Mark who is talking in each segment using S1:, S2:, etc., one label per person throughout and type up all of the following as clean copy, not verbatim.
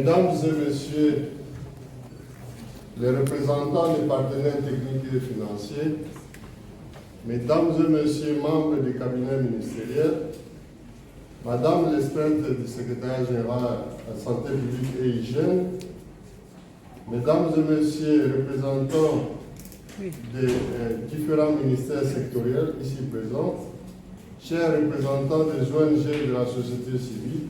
S1: Mesdames et Messieurs les représentants des partenaires techniques et financiers, Mesdames et Messieurs membres du cabinet ministériel, Madame l'astreinte du secrétaire général à la santé publique et hygiène, Mesdames et Messieurs les représentants des différents ministères sectoriels ici présents, chers représentants des ONG de la société civile,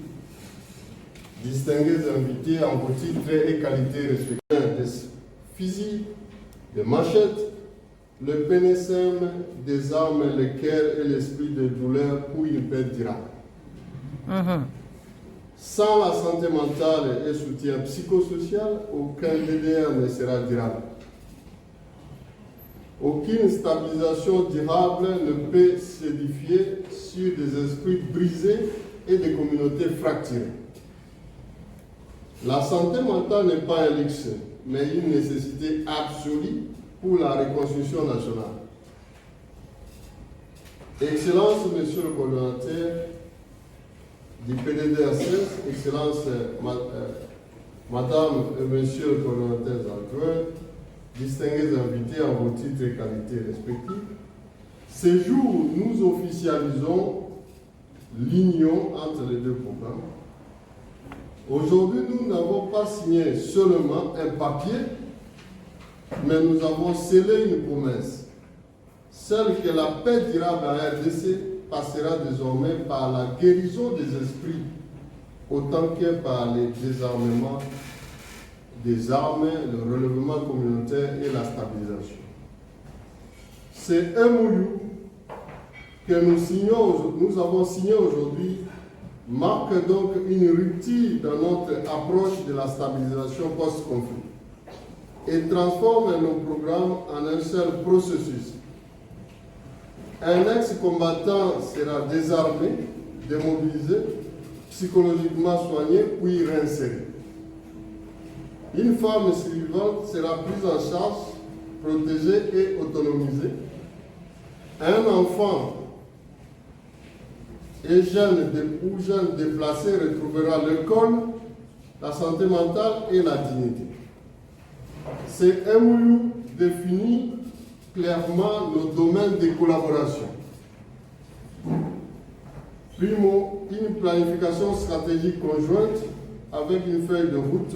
S1: distingués invités en vos titres et qualités respectives, des fusils, des machettes, le pénicème, des armes, le cœur et l'esprit de douleur pour une paix durable. Sans la santé mentale et soutien psychosocial, aucun DDR ne sera durable. Aucune stabilisation durable ne peut s'édifier sur des esprits brisés et des communautés fracturées. La santé mentale n'est pas un luxe, mais une nécessité absolue pour la reconstruction nationale. Excellence, Monsieur le coordonnateur du PDDRCS, Excellence, Madame et Monsieur le coordonnateur adjoint, distingués invités en vos titres et qualités respectives, ce jour, nous officialisons l'union entre les deux programmes. Aujourd'hui, nous n'avons pas signé seulement un papier, mais nous avons scellé une promesse, celle que la paix durable en RDC passera désormais par la guérison des esprits, autant que par le désarmement des armes, le relèvement communautaire et la stabilisation. C'est un MOU que nous avons signé aujourd'hui marque donc une rupture dans notre approche de la stabilisation post-conflit et transforme nos programmes en un seul processus. Un ex-combattant sera désarmé, démobilisé, psychologiquement soigné, puis réinséré. Une femme survivante sera prise en charge, protégée et autonomisée. Un enfant et jeune déplacé retrouvera l'école, la santé mentale et la dignité. C'est un MOU définit clairement nos domaines de collaboration. Primo, une planification stratégique conjointe avec une feuille de route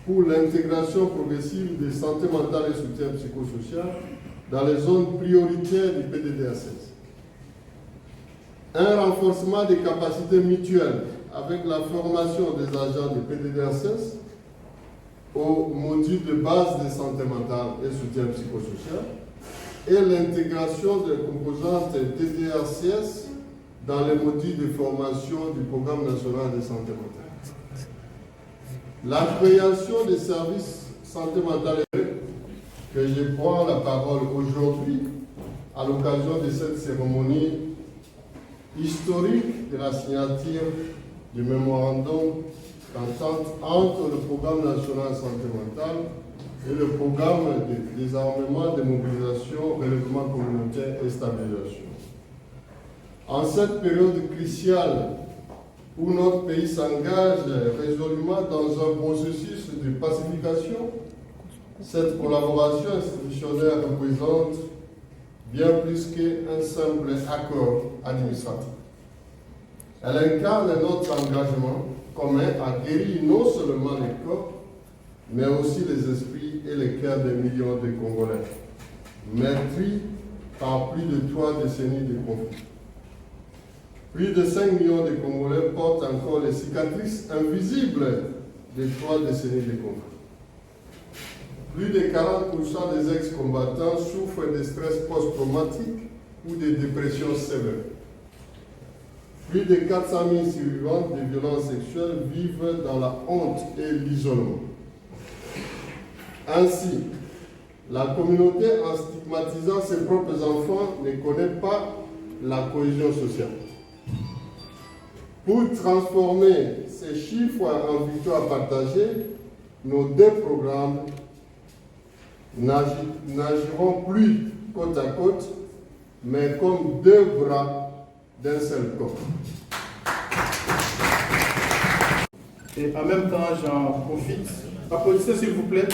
S1: pour l'intégration progressive des santé mentale et soutien psychosocial dans les zones prioritaires du PDDRCS. Un renforcement des capacités mutuelles avec la formation des agents du PDDRCS au module de base de santé mentale et soutien psychosocial et l'intégration des composantes TDRCS dans les modules de formation du Programme national de santé mentale. La création des services santé mentale que je prends la parole aujourd'hui à l'occasion de cette cérémonie historique de la signature du mémorandum d'entente entre le Programme national santé mentale et le programme de désarmement, de mobilisation, relèvement communautaire et stabilisation. En cette période cruciale où notre pays s'engage résolument dans un processus de pacification, cette collaboration institutionnelle représente bien plus qu'un simple accord administratif. Elle incarne notre engagement commun à guérir non seulement les corps, mais aussi les esprits et les cœurs des millions de Congolais, meurtris par plus de 3 décennies de conflit. Plus de 5 millions de Congolais portent encore les cicatrices invisibles des 3 décennies de conflit. Plus de 40% des ex-combattants souffrent de stress post-traumatique ou de dépression sévère. Plus de 400 000 survivantes de violences sexuelles vivent dans la honte et l'isolement. Ainsi, la communauté, en stigmatisant ses propres enfants, ne connaît pas la cohésion sociale. Pour transformer ces chiffres en victoires partagées, nos 2 programmes n'agiront plus côte à côte, mais comme 2 bras d'un seul corps.
S2: Et en même temps, j'en profite. Applaudissez s'il vous plaît.